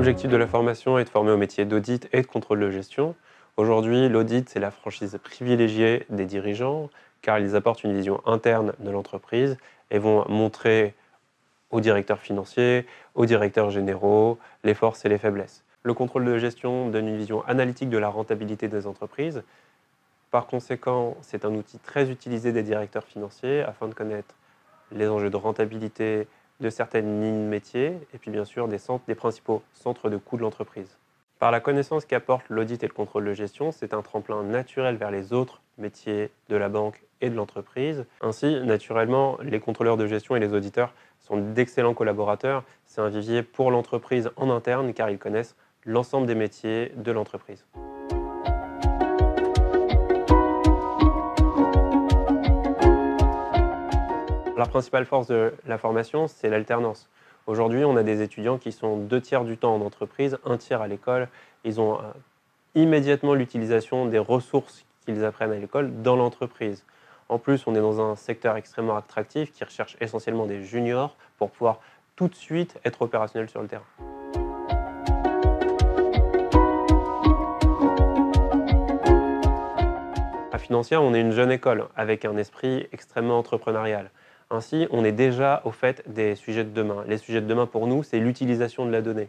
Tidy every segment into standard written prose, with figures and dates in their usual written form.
L'objectif de la formation est de former au métier d'audit et de contrôle de gestion. Aujourd'hui, l'audit, c'est la franchise privilégiée des dirigeants, car ils apportent une vision interne de l'entreprise et vont montrer aux directeurs financiers, aux directeurs généraux, les forces et les faiblesses. Le contrôle de gestion donne une vision analytique de la rentabilité des entreprises. Par conséquent, c'est un outil très utilisé des directeurs financiers afin de connaître les enjeux de rentabilité de certaines lignes métiers et puis bien sûr des principaux centres de coûts de l'entreprise. Par la connaissance qu'apporte l'audit et le contrôle de gestion, c'est un tremplin naturel vers les autres métiers de la banque et de l'entreprise. Ainsi, naturellement, les contrôleurs de gestion et les auditeurs sont d'excellents collaborateurs. C'est un vivier pour l'entreprise en interne car ils connaissent l'ensemble des métiers de l'entreprise. La principale force de la formation, c'est l'alternance. Aujourd'hui, on a des étudiants qui sont 2 tiers du temps en entreprise, 1 tiers à l'école. Ils ont immédiatement l'utilisation des ressources qu'ils apprennent à l'école dans l'entreprise. En plus, on est dans un secteur extrêmement attractif qui recherche essentiellement des juniors pour pouvoir tout de suite être opérationnel sur le terrain. À Financière, on est une jeune école avec un esprit extrêmement entrepreneurial. Ainsi, on est déjà au fait des sujets de demain. Les sujets de demain pour nous, c'est l'utilisation de la donnée.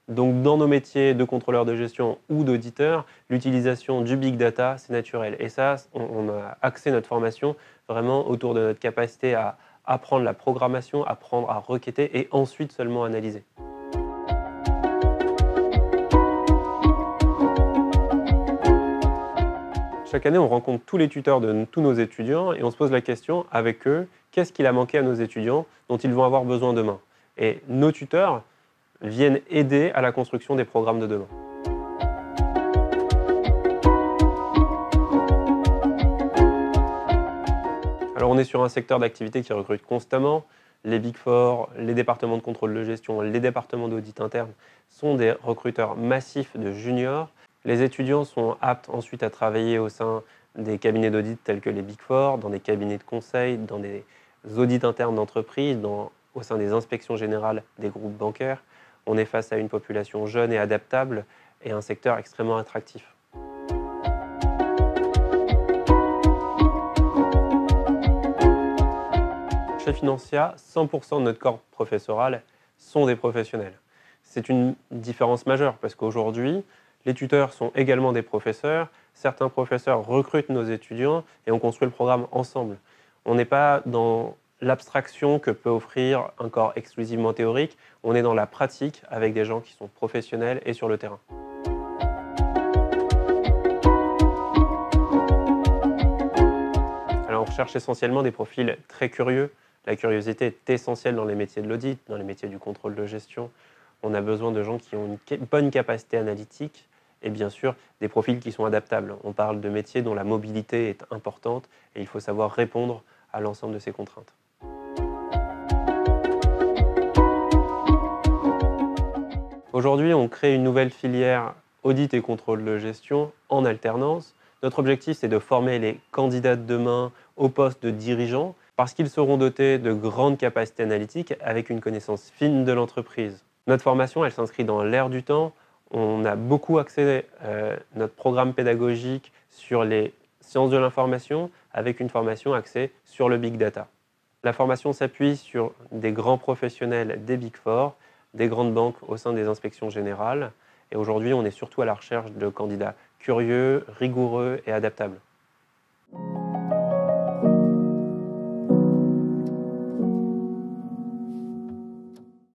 Donc dans nos métiers de contrôleur de gestion ou d'auditeur, l'utilisation du big data, c'est naturel. Et ça, on a axé notre formation vraiment autour de notre capacité à apprendre la programmation, apprendre à requêter et ensuite seulement analyser. Chaque année, on rencontre tous les tuteurs de tous nos étudiants et on se pose la question avec eux, qu'est-ce qu'il a manqué à nos étudiants dont ils vont avoir besoin demain? Et nos tuteurs viennent aider à la construction des programmes de demain. Alors on est sur un secteur d'activité qui recrute constamment. Les Big Four, les départements de contrôle de gestion, les départements d'audit interne sont des recruteurs massifs de juniors. Les étudiants sont aptes ensuite à travailler au sein des cabinets d'audit tels que les Big Four, dans des cabinets de conseil, dans des audits internes d'entreprise, au sein des inspections générales des groupes bancaires. On est face à une population jeune et adaptable et un secteur extrêmement attractif. Chez Financia, 100% de notre corps professoral sont des professionnels. C'est une différence majeure parce qu'aujourd'hui, les tuteurs sont également des professeurs. Certains professeurs recrutent nos étudiants et on construit le programme ensemble. On n'est pas dans l'abstraction que peut offrir un corps exclusivement théorique. On est dans la pratique avec des gens qui sont professionnels et sur le terrain. Alors on recherche essentiellement des profils très curieux. La curiosité est essentielle dans les métiers de l'audit, dans les métiers du contrôle de gestion. On a besoin de gens qui ont une bonne capacité analytique et bien sûr des profils qui sont adaptables. On parle de métiers dont la mobilité est importante et il faut savoir répondre à l'ensemble de ces contraintes. Aujourd'hui, on crée une nouvelle filière audit et contrôle de gestion en alternance. Notre objectif, c'est de former les candidats de demain au poste de dirigeant parce qu'ils seront dotés de grandes capacités analytiques avec une connaissance fine de l'entreprise. Notre formation, elle s'inscrit dans l'ère du temps. On a beaucoup axé notre programme pédagogique sur les sciences de l'information avec une formation axée sur le big data. La formation s'appuie sur des grands professionnels des Big Four, des grandes banques au sein des inspections générales. Et aujourd'hui, on est surtout à la recherche de candidats curieux, rigoureux et adaptables.